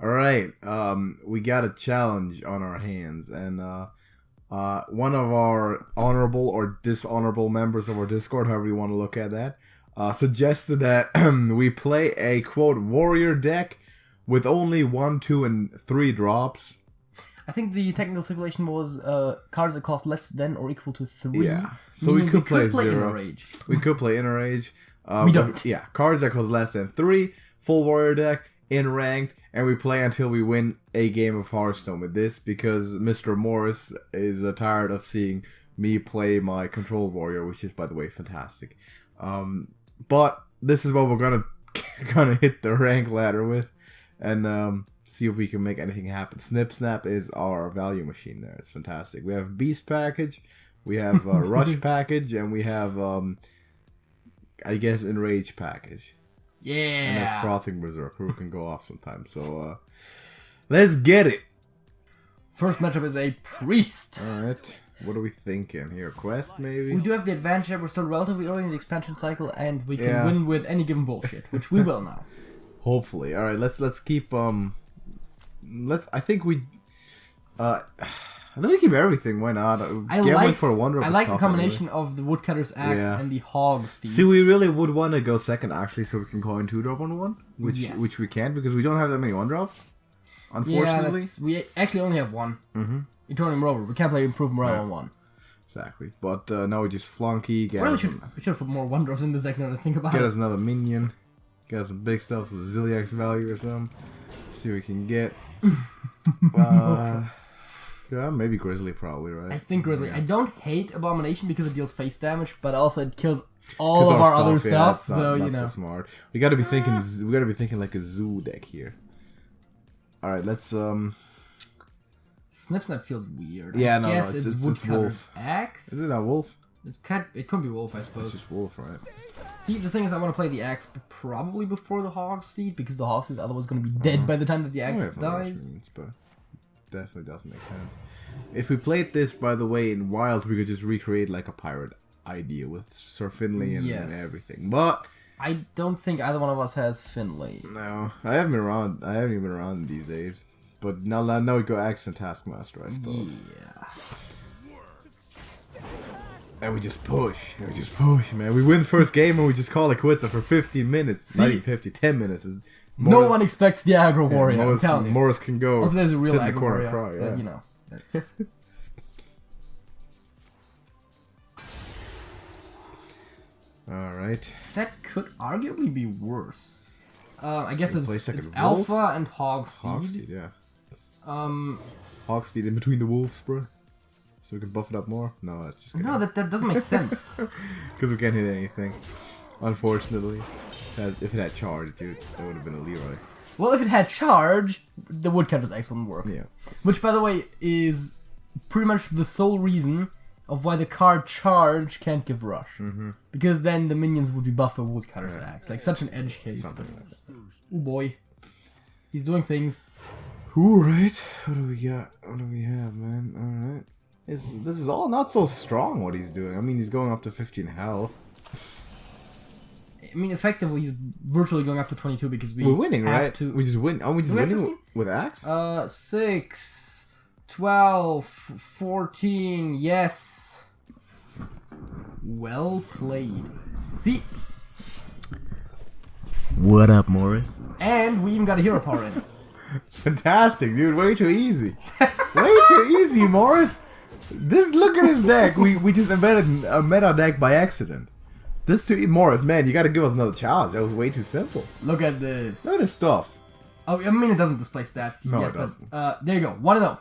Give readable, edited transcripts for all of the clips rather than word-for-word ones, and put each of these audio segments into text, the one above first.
Alright, we got a challenge on our hands, and one of our honorable or dishonorable members of our Discord, however you want to look at that, suggested that we play a, quote, warrior deck with only 1, 2, and 3 drops. I think the technical stipulation was cards that cost less than or equal to 3. Yeah, so we could play 0. Inner Rage. We could play Inner Rage. We don't. Yeah, cards that cost less than 3, full warrior deck, in ranked, and we play until we win a game of Hearthstone with this, because Mr. Morris is tired of seeing me play my control warrior, which is, by the way, fantastic. But this is what we're gonna hit the rank ladder with, and see if we can make anything happen. Snip Snap is our value machine there. It's fantastic. We have Beast package, we have Rush package, and we have I guess Enrage package. Yeah. And that's Frothing Berserker, who can go off sometimes. So let's get it. First matchup is a Priest. Alright. What are we thinking here? Quest, maybe? We do have the advantage that we're still relatively early in the expansion cycle, and we can win with any given bullshit, which we will now. Hopefully. Alright, let's keep I think we keep everything. Why not? I like the combination of the Woodcutter's Axe and the Hog's Steed. See, we really would want to go second, actually, so we can go in 2-drop on 1, which we can't, because we don't have that many 1-drops, unfortunately. Yeah, we actually only have 1. Eternium Rover. We can't play Improved Morale on 1. Exactly. But now we just Flunky. We should put more 1-drops in this deck now to think about it. Get us another minion. Get us some big stuff, so Zilliax value or something. See what we can get. Yeah, maybe Grizzly, probably, right? I think Grizzly. I don't hate Abomination because it deals face damage, but also it kills all of our other stuff. So you know, so smart. We gotta be thinking. We gotta be thinking like a zoo deck here. All right, let's Snip Snap feels weird. Yeah, I guess it's Wolf. Axe. Is it not Wolf? It could be Wolf, I suppose. It's just Wolf, right? See, the thing is, I want to play the Axe probably before the Hog Steed, because the Hog Steed is otherwise going to be dead by the time that the Axe dies. But definitely doesn't make sense. If we played this, by the way, in Wild, we could just recreate like a pirate idea with Sir Finley and everything. But I don't think either one of us has Finley. No, I haven't been around. I haven't even been around these days. But now we go Axe and Taskmaster, I suppose. Yeah. And we just push. Man. We win first game and we just call it quits for 15 minutes. Not even 50, 10 minutes. No one expects the aggro warrior, I'm telling you. Morris can go. Also, there's a real sit in aggro the corner warrior, and cry, but you know, that's... Alright. That could arguably be worse. I guess it's Alpha and Hog Steed. Hog Steed, yeah. Hog Steed in between the wolves, bro. So we can buff it up more? No, that's just kidding. No, that doesn't make sense. Because we can't hit anything. Unfortunately. If it had charge, dude, that would have been a Leroy. Well, if it had charge, the Woodcutter's Axe wouldn't work. Yeah. Which, by the way, is pretty much the sole reason of why the card Charge can't give Rush. Because then the minions would be buffed with Woodcutter's Axe. Like, such an edge case. Something like that. Oh boy. He's doing things. Alright. What do we got? What do we have, man? Alright. This is all not so strong what he's doing. I mean, he's going up to 15 health. I mean, effectively, he's virtually going up to 22 because we're winning, right? We just win. Are we just winning with Axe? 6, 12, 14, yes. Well played. See? What up, Morris? And we even got a hero power in. Fantastic, dude. Way too easy. Way too easy, Morris. Look at his deck. We just embedded a meta deck by accident. This too Morris, man, you gotta give us another challenge. That was way too simple. Look at this. Look at this stuff. Oh, I mean, it doesn't display stats no, yet, it doesn't. But there you go. 1-0.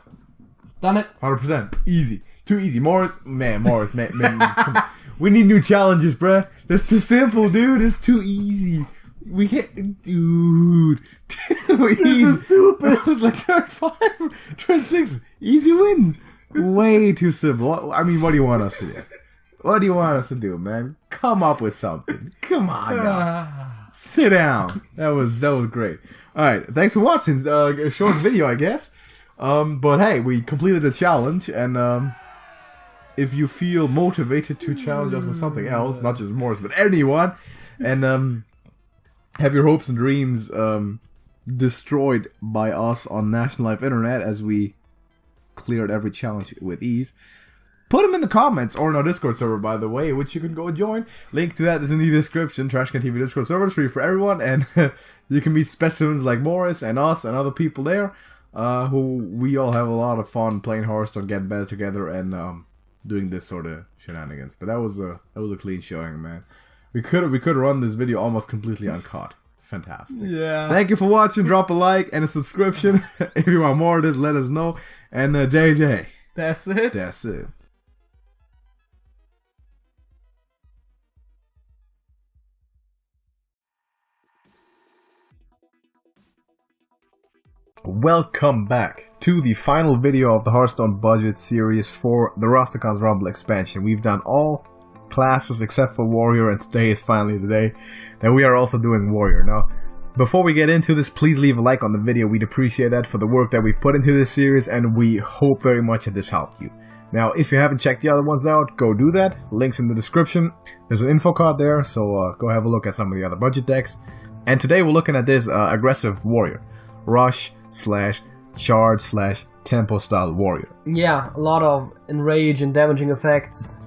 Done it. 100%. Easy. Too easy. Morris, man, come on. We need new challenges, bruh. That's too simple, dude. It's too easy. We can't, dude. This is stupid. It was like turn 5, turn 6. Easy wins. Way too simple. I mean, what do you want us to do? What do you want us to do, man? Come up with something. Come on, now. Sit down. That was great. All right, thanks for watching. A short video, I guess. But hey, we completed the challenge, and if you feel motivated to challenge us with something else, not just Morris, but anyone, and have your hopes and dreams destroyed by us on National Life Internet as we cleared every challenge with ease. Put them in the comments or in our Discord server, by the way, which you can go join. Link to that is in the description. TrashcanTV Discord server is free for everyone, and you can meet specimens like Morris and us and other people there, who we all have a lot of fun playing Hearthstone, getting better together, and doing this sort of shenanigans. But that was a clean showing, man. We could run this video almost completely uncut. Fantastic. Yeah. Thank you for watching. Drop a like and a subscription. If you want more of this, let us know. And JJ. That's it. That's it. Welcome back to the final video of the Hearthstone budget series for the Rusticon's Rumble expansion. We've done all classes except for Warrior, and today is finally the day that we are also doing Warrior. Now, before we get into this, please leave a like on the video. We'd appreciate that for the work that we've put into this series, and we hope very much that this helped you. Now, if you haven't checked the other ones out, go do that. Links in the description. There's an info card there, so go have a look at some of the other budget decks. And today we're looking at this aggressive Warrior. Rush / charge / tempo style Warrior. Yeah, a lot of enrage and damaging effects,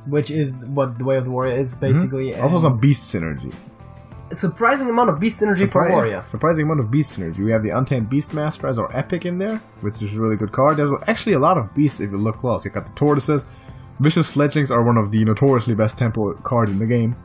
which is what the way of the Warrior is, basically. Also some beast synergy. A surprising amount of beast synergy for Warrior. Surprising amount of beast synergy. We have the Untamed Beastmaster as our epic in there, which is a really good card. There's actually a lot of beasts if you look close. You got the Tortoises. Vicious Fledglings are one of the notoriously best tempo cards in the game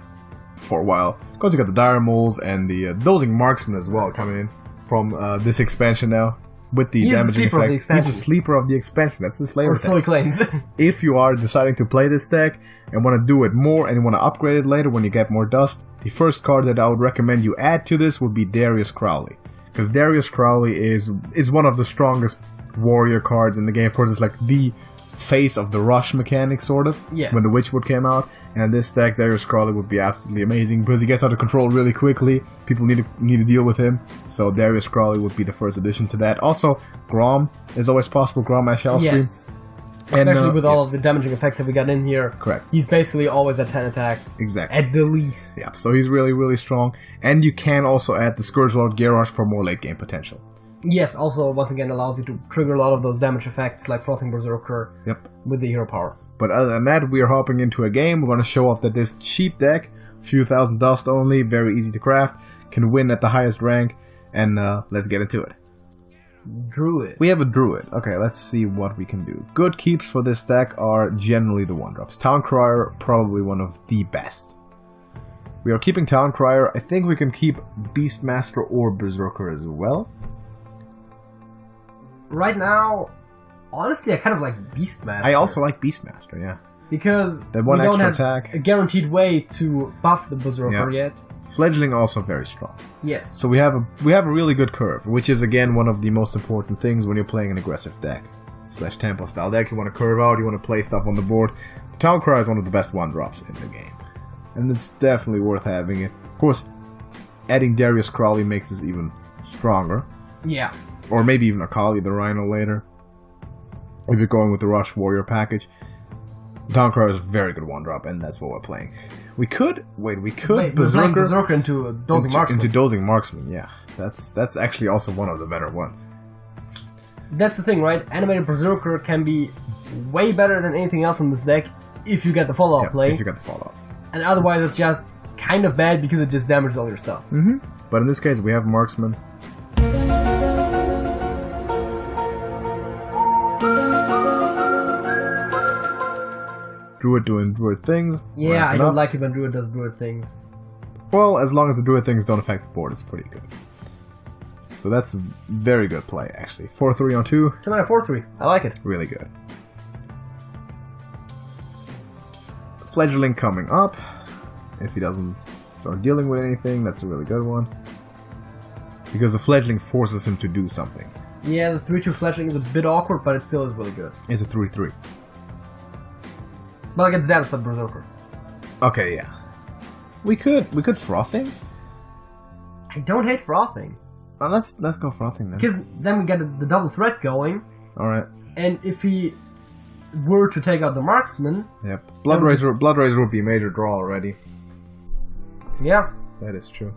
for a while. Of course, you got the Dire Moles and the Dozing Marksman as well coming in from this expansion now. With the damaging effects. He's the sleeper of the expansion. That's his flavor. Or so he claims. If you are deciding to play this deck and want to do it more and you want to upgrade it later when you get more dust, the first card that I would recommend you add to this would be Darius Crowley. Because Darius Crowley is one of the strongest warrior cards in the game. Of course, it's like the face of the rush mechanic, sort of. Yes. When the Witchwood came out. And this deck, Darius Crowley would be absolutely amazing because he gets out of control really quickly. People need to deal with him. So Darius Crowley would be the first addition to that. Also, Grom is always possible. Grom Ash Hellscream. Yes. Especially with all of the damaging effects that we got in here. Correct. He's basically always at 10 attack. Exactly. At the least. Yeah, so he's really, really strong. And you can also add the Scourge Lord Garrosh for more late game potential. Yes, also, once again, allows you to trigger a lot of those damage effects like Frothing Berserker. Yep. With the hero power. But other than that, we are hopping into a game. We're going to show off that this cheap deck, few thousand dust only, very easy to craft, can win at the highest rank. And let's get into it. Druid. We have a Druid. Okay, let's see what we can do. Good keeps for this deck are generally the 1-drops. Town Crier, probably one of the best. We are keeping Town Crier. I think we can keep Beastmaster or Berserker as well. Right now, honestly, I kind of like Beastmaster. I also like Beastmaster, yeah. Because that one we don't extra have attack. A guaranteed way to buff the Berserker yet. Fledgling also very strong. Yes. So we have a really good curve, which is again one of the most important things when you're playing an aggressive deck / tempo style deck. You want to curve out, you want to play stuff on the board. The Town Crier is one of the best 1-drops in the game, and it's definitely worth having it. Of course, adding Darius Crowley makes us even stronger. Yeah. Or maybe even Akali the Rhino later. If you're going with the Rush Warrior package. Town Crier is a very good 1-drop, and that's what we're playing. We could Berserker into Dozing Marksman. Into Dozing Marksman, yeah. That's actually also one of the better ones. That's the thing, right? Animated Berserker can be way better than anything else in this deck if you get the follow-up play. If you get the follow-ups. And otherwise it's just kind of bad because it just damages all your stuff. But in this case, we have Marksman. Druid doing Druid things. Yeah, I don't like it when Druid does Druid things. Well, as long as the Druid things don't affect the board, it's pretty good. So that's a very good play, actually. 4-3 on 2. 2-mana 4-3. I like it. Really good. Fledgling coming up. If he doesn't start dealing with anything, that's a really good one. Because the Fledgling forces him to do something. Yeah, the 3-2 Fledgling is a bit awkward, but it still is really good. It's a 3-3. But it gets damaged by the Berserker. Okay, yeah. We could Frothing? I don't hate Frothing. Oh, let's go Frothing then. Because then we get the double threat going. Alright. And if he were to take out the Marksman... Yep. Blood Razor would be a major draw already. Yeah. That is true.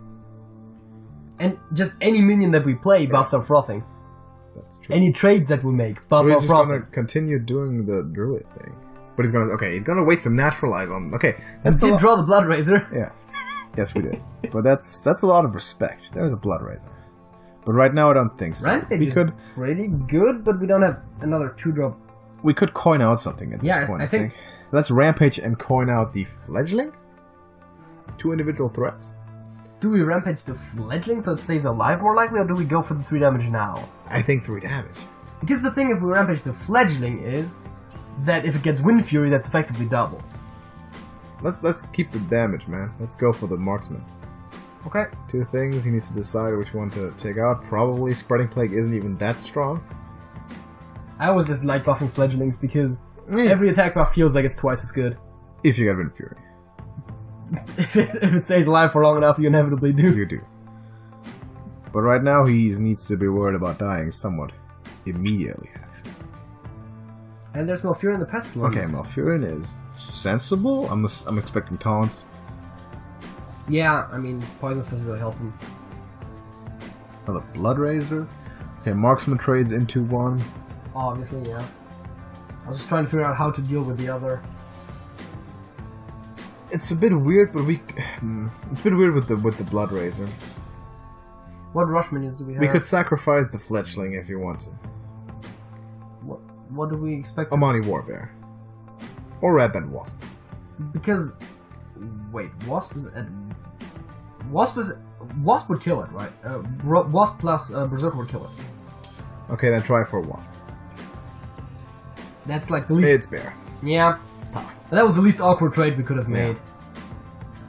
And just any minion that we play buffs our frothing. That's true. Any trades that we make buff so our he's frothing. just gonna continue doing the druid thing. But he's gonna waste some naturalize on. Okay, We that's did draw the Blood Razor. Yeah. Yes, we did. But that's a lot of respect. There's a Blood Razor. But right now, I don't think so. Rampage is pretty good, but we don't have another 2-drop. We could coin out something at this point, I think. Let's Rampage and coin out the Fledgling. 2 individual threats. Do we Rampage the Fledgling so it stays alive more likely, or do we go for the 3 damage now? I think 3 damage. Because the thing if we Rampage the Fledgling is that if it gets Wind Fury, that's effectively double. Let's keep the damage, man. Let's go for the Marksman. Okay. 2 things, he needs to decide which one to take out. Probably Spreading Plague isn't even that strong. I always just like buffing Fledglings because every attack buff feels like it's twice as good. If you get Wind Fury. If it stays alive for long enough, you inevitably do. You do. But right now, he needs to be worried about dying somewhat immediately, actually. And there's Malfurion the Pestilence. Okay, Malfurion is sensible. I'm expecting taunts. Yeah, I mean, Poisonous doesn't really help him. Another Blood Razor. Okay, Marksman trades into 1. Obviously, yeah. I was just trying to figure out how to deal with the other. It's a bit weird, but it's a bit weird with the Blood Razor. What rush minions do we have? We could sacrifice the Fletchling if you want to. What do we expect? Amani Warbear. Or Red-Band Wasp. Because... Wait, Wasp would kill it, right? Wasp plus Berserker would kill it. Okay, then try for Wasp. That's like the least... It's Bear. Yeah. Tough. And that was the least awkward trade we could have made.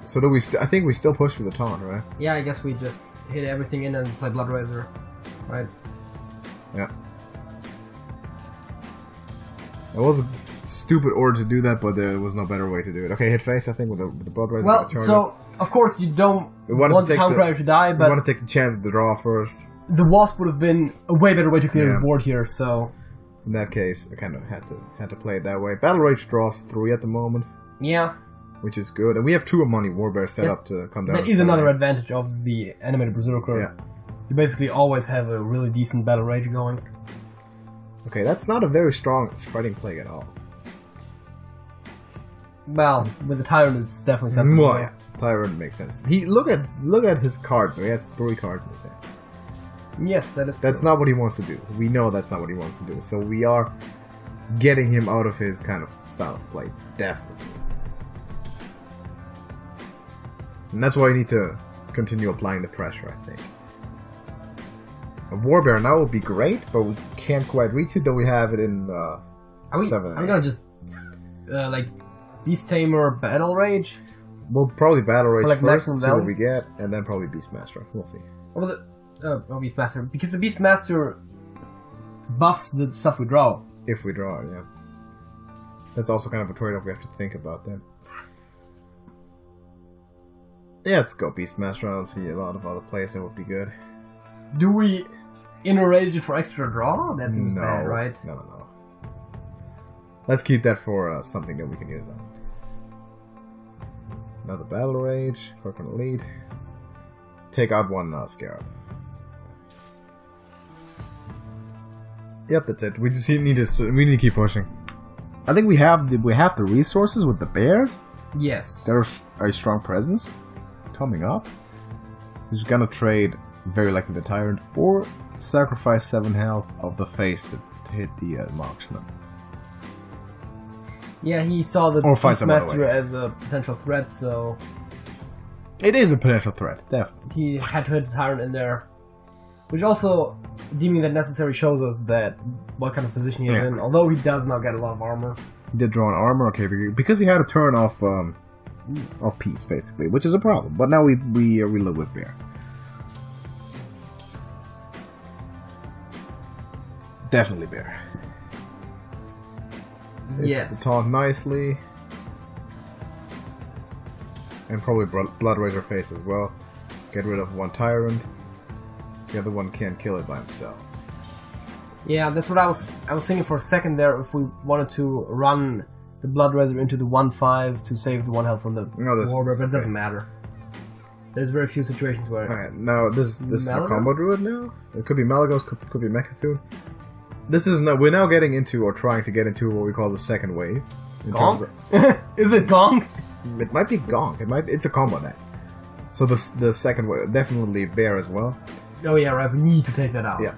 So do we? I think we still push for the taunt, right? Yeah, I guess we just hit everything in and play Blood Razor, right? Yeah. It was a stupid order to do that, but there was no better way to do it. Okay, hit face, I think, with the Blood Razor. Well, so, of course, you don't want the Town Crier to die, but... You want to take the chance of the draw first. The Wasp would have been a way better way to clear the board here, so... In that case, I kind of had to play it that way. Battle Rage draws 3 at the moment. Yeah. Which is good. And we have 2 Amani Warbear set up to come down. That is another advantage of the animated Berserker. Yeah. You basically always have a really decent Battle Rage going. Okay, that's not a very strong Spreading Plague at all. Well, with the Tyrant, it's definitely sensible. Well, yeah. Tyrant makes sense. Look at his cards. He has 3 cards in his hand. Yes, that is true. That's not what he wants to do. We know that's not what he wants to do. So we are getting him out of his kind of style of play. Definitely. And that's why we need to continue applying the pressure, I think. A Warbear now would be great, but we can't quite reach it, though we have it in 7. Are we gonna just, like, Beast Tamer Battle Rage? We'll probably Battle Rage like first, see Valley? what we get, and then probably Beastmaster. We'll see. Well, Beastmaster. Because the Beastmaster buffs the stuff we draw. If we draw it, yeah. That's also kind of a trade-off we have to think about then. Yeah, let's go Beastmaster. I don't see a lot of other plays that would be good. Do we enrage it for extra draw? That seems bad, right? No. Let's keep that for something that we can use on. Another Battle Rage. Work on the lead. Take out 1 Scarab. Yep, that's it. We just need to keep pushing. I think we have the resources with the bears. Yes. There's a strong presence coming up. He's gonna trade very likely the Tyrant or sacrifice 7 health of the face to hit the Marksman. Yeah, he saw the Beastmaster as a potential threat, so... It is a potential threat, definitely. He had to hit the Tyrant in there. Which also, deeming that necessary, shows us that what kind of position he is in, although he does not get a lot of armor. He did draw an armor, okay, because he had a turn off peace, basically, which is a problem. But now we live with Bear. Definitely Bear. Yes. It's taunt nicely. And probably Blood Razor face as well. Get rid of 1 Tyrant. The other one can't kill it by himself. Yeah, that's what I was thinking for a second there. If we wanted to run the Blood Razor into the 1/5 to save the 1 health from the Warbear, but it doesn't matter. There's very few situations where... Alright, now this is a combo druid now? It could be Malagos, could be Mechathune. We're now getting into, or trying to get into, what we call the second wave. Gonk? Is it Gonk? It might be Gonk. It's a combo deck. So the second wave, definitely Bear as well. Oh yeah, right, we need to take that out. Yeah.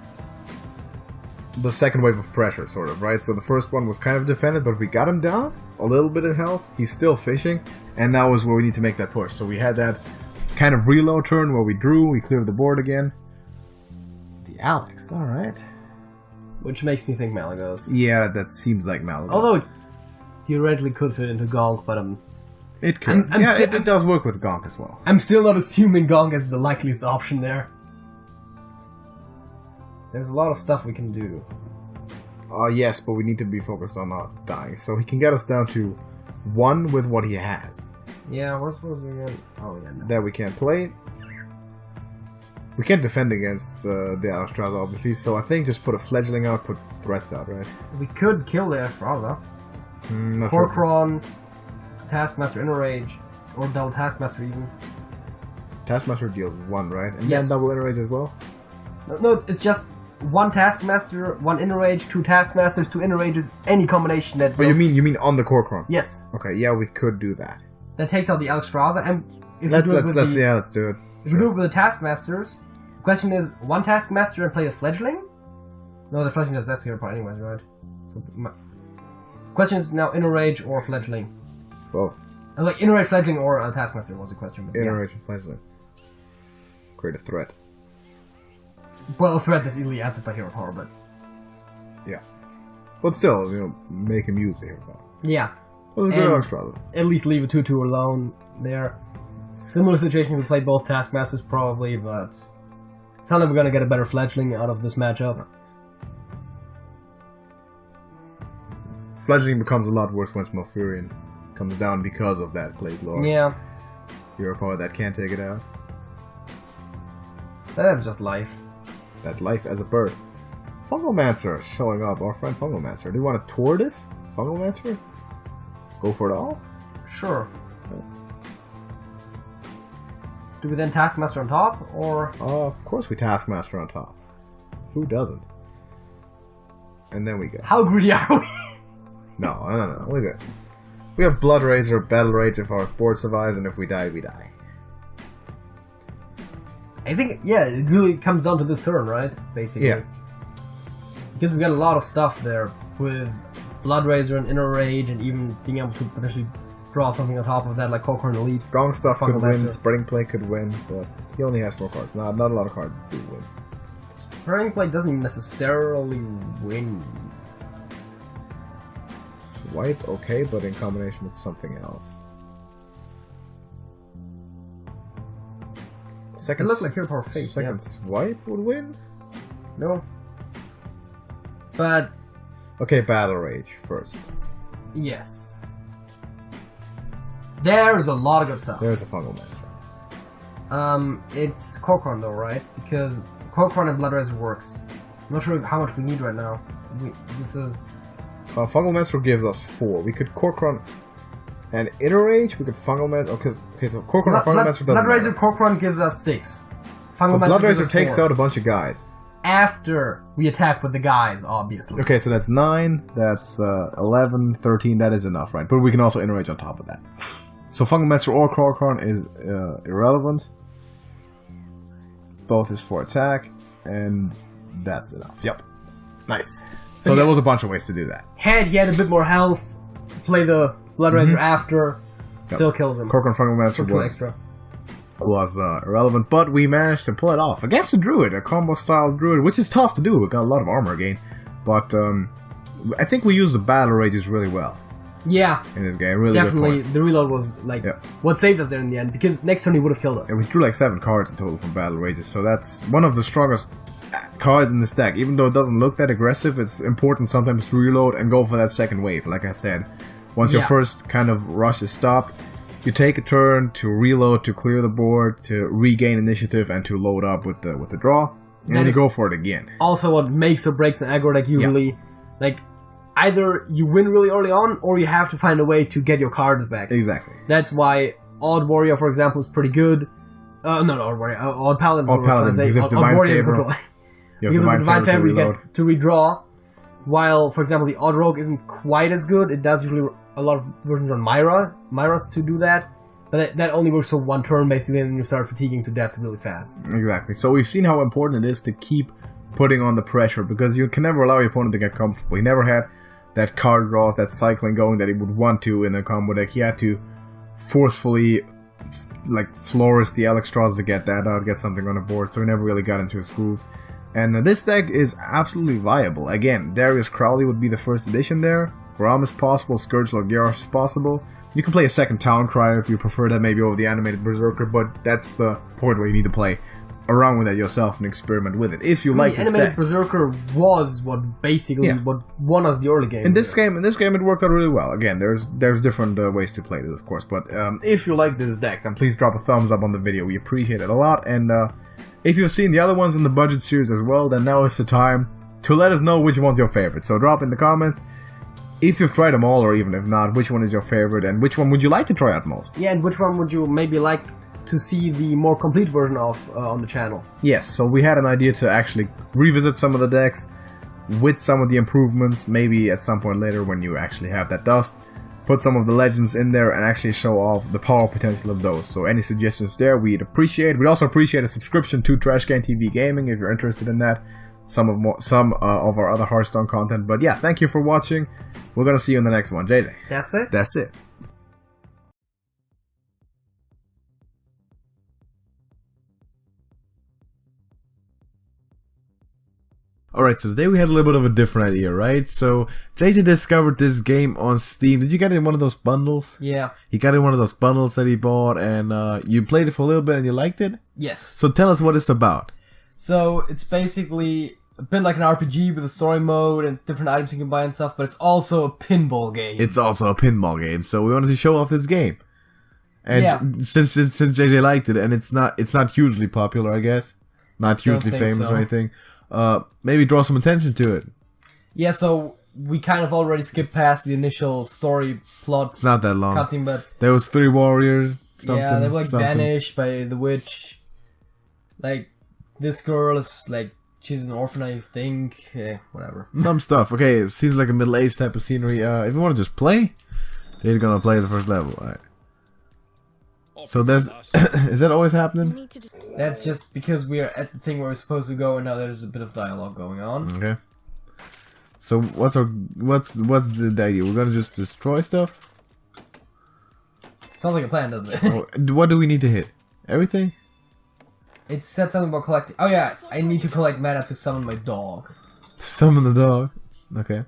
The second wave of pressure, sort of, right? So the first one was kind of defended, but we got him down a little bit in health. He's still fishing, and now is where we need to make that push. So we had that kind of reload turn where we drew, we cleared the board again. The Alex, alright. Which makes me think Malagos. Yeah, that seems like Malagos. Although it theoretically could fit into Gonk, but it could. It does work with Gonk as well. I'm still not assuming Gonk is the likeliest option there. There's a lot of stuff we can do. Yes, but we need to be focused on not dying. So he can get us down to 1 with what he has. Yeah, what's it again? Oh, yeah, no. That we can't play. We can't defend against the Alexstrasza, obviously, so I think just put a Fledgling out, put threats out, right? We could kill the Alexstrasza. Sure. Korkron, Taskmaster, Inner Rage, or double Taskmaster even. Taskmaster deals 1, right? And yes. then double Inner Rage as well? No, it's just 1 Taskmaster, 1 Inner Rage, 2 Taskmasters, 2 Inner Rages, any combination that goes... Oh, you mean on the Korkron? Yes. Okay, yeah, we could do that. That takes out the Alexstrasza, and if let's do it with let's do it. If we do it with the Taskmasters, the question is, 1 Taskmaster and play the Fledgling? No, the Fledgling does that's the part anyways, right? So, question is now Inner Rage or Fledgling? Both. Like Inner Rage, Fledgling, or a Taskmaster was the question. But Inner Rage and Fledgling. Create a threat. Well, a threat is easily answered by Hero Power, but... Yeah. But still, make him use the Hero Power. Yeah. Well, it's a good Alexstrasza. At least leave a 2-2 alone there. Similar situation if we play both Taskmasters, probably, but... Somehow we're gonna get a better Fledgling out of this matchup. Fledgling becomes a lot worse once Malfurion comes down because of that Plague Lord. Yeah. Hero Power that can't take it out. That's just life. That's life as a bird. Fungomancer showing up. Our friend Fungomancer. Do you want to tour this? Fungomancer? Go for it all? Sure. Do we then Taskmaster on top, or...? Of course we Taskmaster on top. Who doesn't? And then we go. How greedy are we? No. We're good. We have Blood Razor, Battle Rage if our board survives, and if we die, we die. I think, yeah, it really comes down to this turn, right? Basically. Yeah. Because we got a lot of stuff there with Blood Razor and Inner Rage, and even being able to potentially draw something on top of that, like Korkron Elite. Gong Stuff could win, Spreading Play could win, but he only has 4 cards. Not a lot of cards do win. Spreading Play doesn't even necessarily win. Swipe, okay, but in combination with something else. Second, it looks like Hero Power face. Second swipe would win? No. But... Okay, Battle Rage first. Yes. There's a lot of good stuff. There's a Fungomancer. It's Korkron though, right? Because Korkron and Blood Razor works. I'm not sure how much we need right now. This is... Fungomancer gives us 4. We could Korkron and Inner Rage. We could Fungomancer. Okay, so Korkron and Fungomancer doesn't Blood Razor matter. Korkron gives us 6. Fungomancer Blood Razor gives us takes 4. out a bunch of guys. After we attack with the guys, obviously. Okay, so that's 9, that's 11, 13, that is enough, right? But we can also Inner Rage on top of that. So Fungomancer or Korkron is irrelevant. Both is for attack, and that's enough. Yep. Nice. So there was a bunch of ways to do that. Had he had a bit more health, play the Blood Razor after, still kills him. Korkron Fungomancer was irrelevant, but we managed to pull it off against a Druid, a combo-style Druid, which is tough to do. We got a lot of armor gain, but I think we used the Battle Rages really well. Yeah, in this game, really definitely. Good points. The reload was like what saved us there in the end, because next turn he would have killed us. And we drew like 7 cards in total from Battle Rages, so that's one of the strongest cards in the stack. Even though it doesn't look that aggressive, it's important sometimes to reload and go for that second wave. Like I said, once your first kind of rush is stopped, you take a turn to reload, to clear the board, to regain initiative, and to load up with the draw, and then you go for it again. Also, what makes or breaks an aggro deck usually, like. Either you win really early on, or you have to find a way to get your cards back. Exactly. That's why Odd Warrior, for example, is pretty good. No, Odd Warrior. Odd Paladin. Odd Paladin, because if Odd Divine Warrior is Favor, control. you have Because of Divine Favor, you reload. get to redraw. While, for example, the Odd Rogue isn't quite as good. It does usually a lot of versions on Myras to do that. But that only works for one turn, basically, and then you start fatiguing to death really fast. Exactly. So we've seen how important it is to keep putting on the pressure, because you can never allow your opponent to get comfortable. He never had that card draws, that cycling going that he would want to in a combo deck. He had to forcefully, like, flourish the Alex draws to get that out, get something on the board, so he never really got into his groove. And this deck is absolutely viable. Again, Darius Crowley would be the first addition there. Grom is possible, Scourge Lord Garrosh is possible. You can play a second Town Crier if you prefer that, maybe over the animated Berserker, but that's the point where you need to play around with it yourself and experiment with it. If you like this deck. The animated Berserker was what basically what won us the early game. In this game, it worked out really well. Again, there's different ways to play this, of course, but if you like this deck, then please drop a thumbs up on the video. We appreciate it a lot, and if you've seen the other ones in the budget series as well, then now is the time to let us know which one's your favorite. So drop in the comments if you've tried them all, or even if not, which one is your favorite, and which one would you like to try out most? Yeah, and which one would you maybe like to see the more complete version of on the channel? Yes, so we had an idea to actually revisit some of the decks with some of the improvements, maybe at some point later when you actually have that dust. Put some of the legends in there and actually show off the power potential of those. So any suggestions there, we'd appreciate. We'd also appreciate a subscription to TrashcanTV Gaming if you're interested in that. Some of our other Hearthstone content. But yeah, thank you for watching. We're gonna see you in the next one. JJ. That's it? That's it. Alright, so today we had a little bit of a different idea, right? So, JJ discovered this game on Steam. Did you get it in one of those bundles? Yeah. He got it in one of those bundles that he bought, and you played it for a little bit and you liked it? Yes. So tell us what it's about. So, it's basically a bit like an RPG with a story mode and different items you can buy and stuff, but it's also a pinball game. It's also a pinball game, so we wanted to show off this game. And since JJ liked it, and it's not hugely popular, I guess. Not hugely famous or anything. Maybe draw some attention to it. Yeah, so we kind of already skipped past the initial story plot. It's not that long. Cutting, but there was 3 warriors. Yeah, they were like banished by the witch. Like this girl is like she's an orphan, I think. Whatever. Some stuff. Okay, it seems like a middle-aged type of scenery. If you want to just play, they're gonna play the first level. All right. So there's is that always happening? That's just because we are at the thing where we're supposed to go, and now there's a bit of dialogue going on. Okay. So what's the idea? We're gonna just destroy stuff? Sounds like a plan, doesn't it? What do we need to hit? Everything? It said something about collecting. Oh yeah, I need to collect mana to summon my dog. To summon the dog. Okay.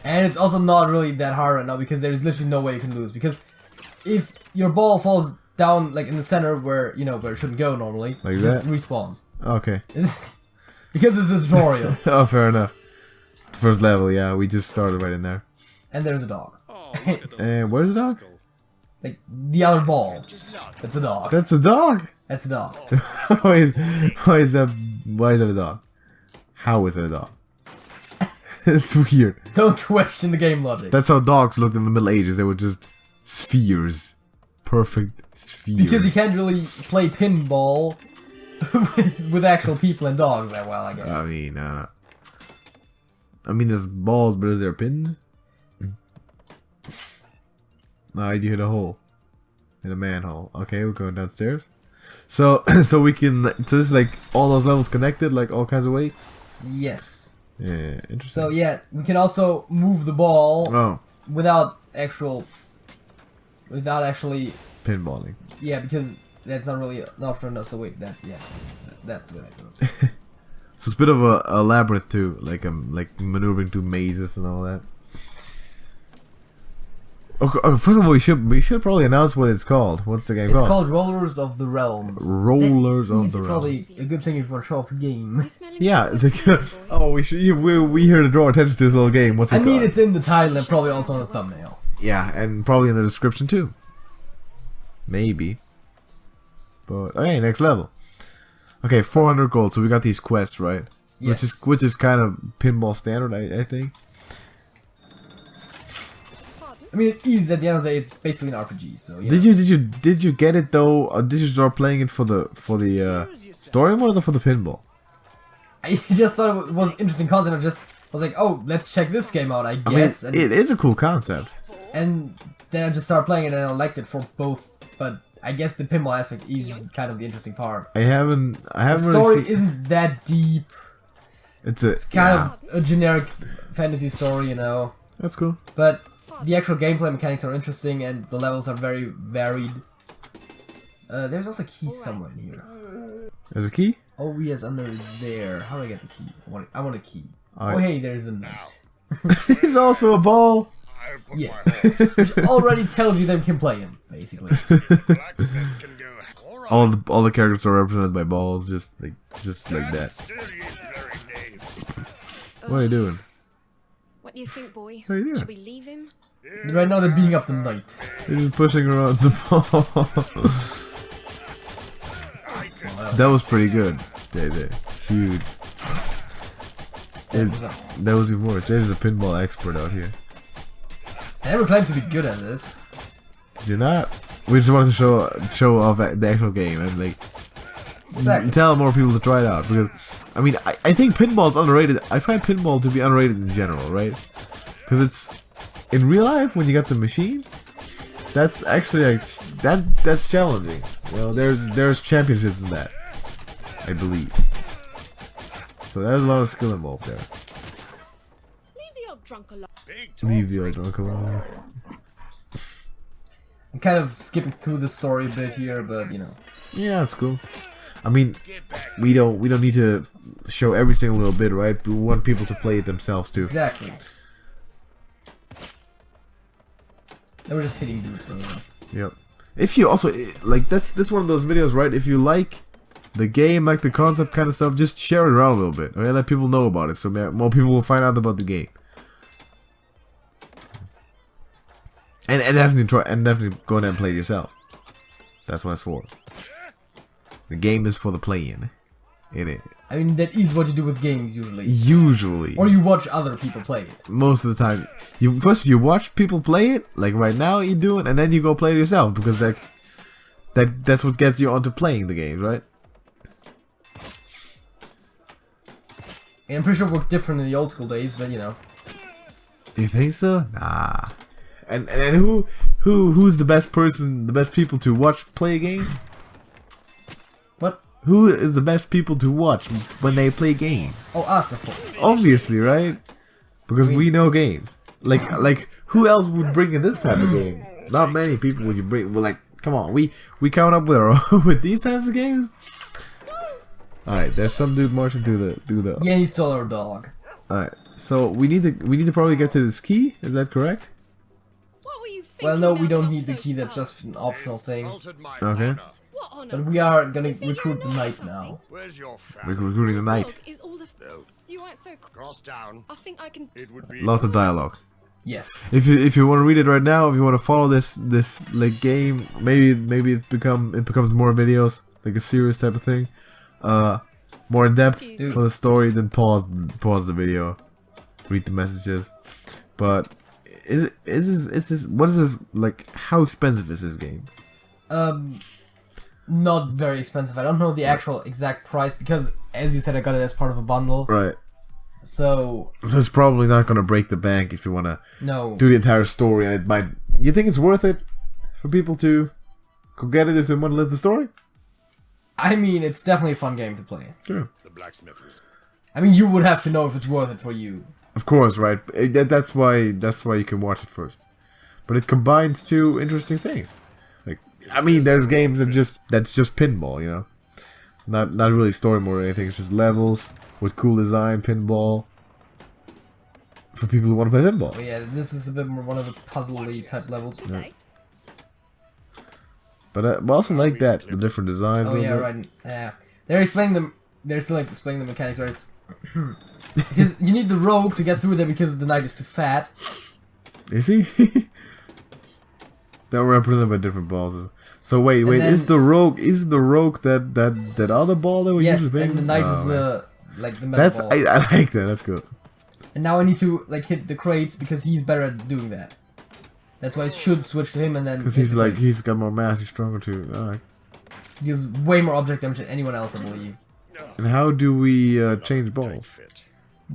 And it's also not really that hard right now because there's literally no way you can lose. Because if your ball falls down like in the center where where it shouldn't go normally, like it that? just respawns. Okay. Because it's a tutorial. Oh, fair enough. The first level, yeah, we just started right in there. And there's a dog. And where's the dog? Like the other ball. That's a dog. That's a dog. That's a dog. why is that a dog? How is it a dog? It's weird. Don't question the game logic. That's how dogs looked in the Middle Ages. They were just spheres. Perfect spheres. Because you can't really play pinball with actual people and dogs that well, I guess. I mean, there's balls, but is there pins? No, you hit a hole. Hit a manhole. Okay, we're going downstairs. So we can. So this is like all those levels connected, like all kinds of ways. Yes. Yeah, interesting. So yeah, we can also move the ball without actually pinballing. Yeah, because that's not really an option. No, so wait, that's what I do. So it's a bit of a labyrinth too, like maneuvering through mazes and all that. Okay, first of all, we should probably announce what it's called. What's the game called? It's called Rollers of the Realms. Rollers of the Realms. Probably a good thing if you want to show off a game. Yeah, it's like we here to draw attention to this little game. What's it called? I mean, it's in the title and probably also on the thumbnail. Yeah, and probably in the description too. Maybe. But okay, next level. Okay, 400 gold. So we got these quests, right? Yes. Which is kind of pinball standard, I think. I mean, it is at the end of the day. It's basically an RPG. So yeah. Did you get it though? Or did you start playing it for the story mode or for the pinball? I just thought it was an interesting concept. I just was like, oh, let's check this game out. I guess. I mean, it is a cool concept. And then I just started playing it and I liked it for both. But I guess the pinball aspect is kind of the interesting part. I haven't The story isn't that deep. It's kind of a generic fantasy story, you know. That's cool. But the actual gameplay mechanics are interesting and the levels are very varied. There's also a key somewhere in here. There's a key? Oh yes, under there. How do I get the key? I want a key. Right. Oh hey, there's a knight. He's also a ball. Yes. Which already tells you they can play him, basically. all the characters are represented by balls, just like that. What are you doing? What do you think, boy? What are you doing? Should we leave him? Right now they're beating up the knight. He's just pushing around the ball. That was pretty good. Huge. That was even worse. There's a pinball expert out here. I never claimed to be good at this. Did you not? We just wanted to show off the actual game and like Exactly. tell more people to try it out, because I mean I think pinball's underrated. I find pinball to be underrated in general, right? Because it's in real life when you got the machine. That's actually like that's challenging. You know, there's championships in that, I believe. So there's a lot of skill involved there. Leave the old drunk alone. Leave the old drunk alone. I'm kind of skipping through the story a bit here, but you know. Yeah, it's cool. I mean, we don't need to show every single little bit, right? We want people to play it themselves too. Exactly. They were just hitting dudes for a while. Yep. If you also like, this one of those videos, right? If you like the game, like the concept kind of stuff, just share it around a little bit. Okay, let people know about it, so more people will find out about the game. And definitely go ahead and play it yourself. That's what it's for. The game is for the playing. It is. I mean, that is what you do with games usually. Usually. Or you watch other people play it. Most of the time, you watch people play it, like right now you do it, and then you go play it yourself, because that's what gets you onto playing the games, right? And I'm pretty sure it worked different in the old school days, but you know. You think so? Nah. And who's the best person, the best people to watch play a game? What? Who is the best people to watch when they play games? Oh, us, of course. Obviously, right? Because we know games. Like who else would bring in this type of game? Not many people would you bring. Well, like, come on, we count up with our with these types of games. All right, there's some dude marching through the. Yeah, he stole our dog. All right, so we need to probably get to this key. Is that correct? What were you thinking? Well, no, we don't need the key. That's just an optional thing. Okay. What on But we are gonna recruit the knight now. Where's your We're recruiting the knight. Is all the you weren't so. cross down? I think I can. It would be Lots of dialogue. Yes. If you want to read it right now, if you want to follow this like game, maybe it becomes more videos, like a series type of thing, more in depth for the story. Then pause the video, read the messages. But is this what is this like? How expensive is this game? Not very expensive. I don't know the actual exact price because, as you said, I got it as part of a bundle. Right. So it's probably not gonna break the bank if you want to do the entire story, and it might. You think it's worth it for people to go get it if they want to live the story? I mean, it's definitely a fun game to play. Sure. the blacksmith was I mean, you would have to know if it's worth it for you. Of course, right? That's why you can watch it first. But it combines two interesting things. Like, I mean, there's games that's just pinball, you know, not really story mode or anything. It's just levels with cool design, pinball for people who want to play pinball. But yeah, this is a bit more one of the puzzle-y type levels. Yeah. But I also like that the different designs. Oh yeah, right. Yeah, they're explaining them. They're still like explaining the mechanics, right? Because you need the rope to get through there because the knight is too fat. Is he? They're represented by different balls. So wait, then, is the rogue that other ball that we yes, usually think? and the knight is the metal ball. I like that. That's good. And now I need to like hit the crates because he's better at doing that. That's why I should switch to him and then... Because he's got more mass, he's stronger too. Alright. Deals way more object damage than anyone else, I believe. And how do we change balls?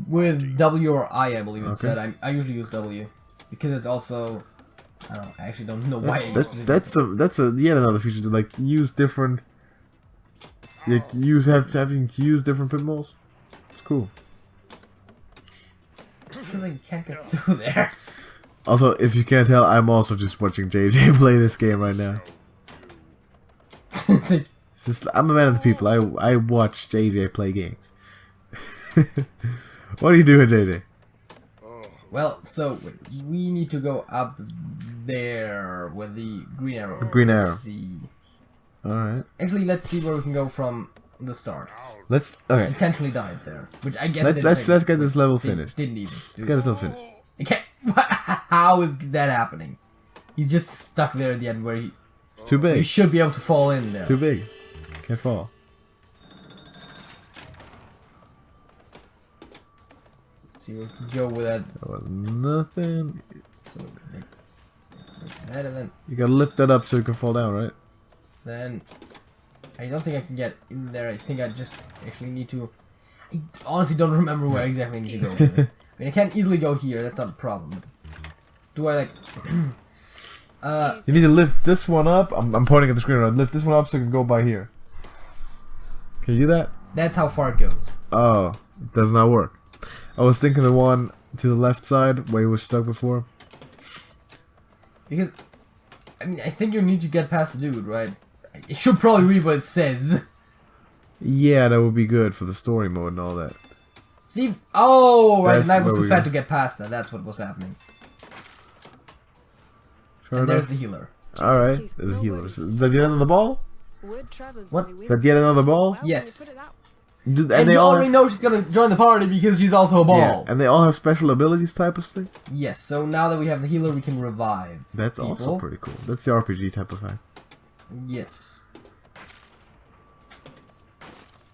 With W or I believe it said. I usually use W. Because it's also... I actually don't know why. That's yet another feature to like use different... Like having to use different pinballs. It's cool. I feel like you can't get through there. Also, if you can't tell, I'm also just watching JJ play this game right now. It's just, I'm a man of the people. I watch JJ play games. What are you doing, JJ? Well, so we need to go up there with the green arrow. The green arrow. Let's see. Alright. Actually, let's see where we can go from the start. Okay. Intentionally died there, which I guess. Let's get this level finished. Didn't even. Let's get this level finished. Okay. How is that happening? He's just stuck there at the end where he. It's too big. He should be able to fall in there. It's too big. Can't fall. Let's see where we can go with that. There was nothing. So that and then. You gotta lift that up so you can fall down, right? Then I don't think I can get in there. I think I just actually need to. I honestly don't remember where exactly I need to go with this. I mean, I can't easily go here. That's not a problem. Do I like? You need to lift this one up. I'm pointing at the screen right. Lift this one up so you can go by here. Can you do that? That's how far it goes. Oh, it does not work. I was thinking the one to the left side where you were stuck before. Because, I mean, I think you need to get past the dude, right? It should probably read what it says. Yeah, that would be good for the story mode and all that. See? Oh, right. That's The knight was where too we fat go. to get past that. That's what was happening. Fair And there's enough. the healer. Alright, there's a healer. Is that yet another ball? What? Is that yet another ball? Yes. And And they you all already know she's gonna join the party because she's also a ball. Yeah, and they all have special abilities type of thing? Yes, so now that we have the healer, we can revive That's people. also pretty cool. That's the RPG type of thing. Yes.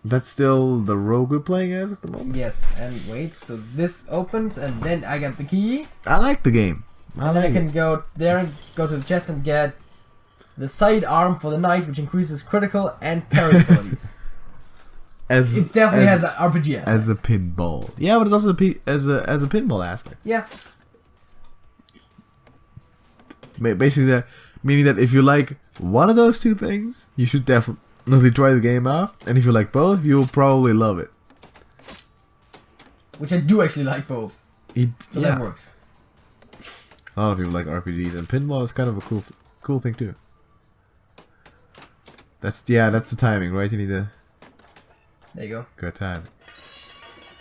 That's still the rogue we're playing as at the moment? Yes, and wait, so this opens, and then I get the key. I like the game. And then I can go there and go to the chest and get the side arm for the knight, which increases critical and parry abilities. It definitely has an RPG aspect. as a pinball. Yeah, but it's also as a pinball aspect. Yeah. Basically, that meaning that if you like one of those two things, you should definitely try the game out. And if you like both, you'll probably love it. Which I do actually like both. So yeah. that works. A lot of people like RPGs, and pinball is kind of a cool thing too. That's the timing, right? You need to. There you go. Good timing.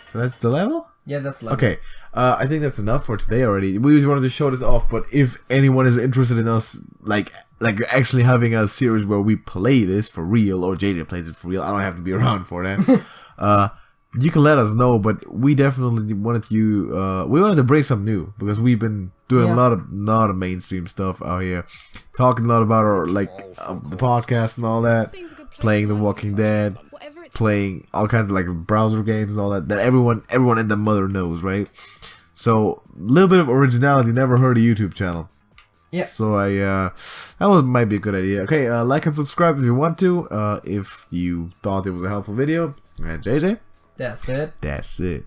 So that's the level? Yeah, that's the level. Okay, I think that's enough for today already. We just wanted to show this off, but if anyone is interested in us, like actually having a series where we play this for real, or JJ plays it for real, I don't have to be around for that. You can let us know, but we definitely wanted to bring some new, because we've been doing a lot of mainstream stuff out here, talking a lot about our the podcast and all that, playing The Walking Dead, playing all kinds of like browser games and all that everyone and the mother knows, right? So a little bit of originality never hurt a YouTube channel. Yeah. So that might be a good idea. Okay, like and subscribe if you want to. If you thought it was a helpful video, and JJ. That's it. That's it.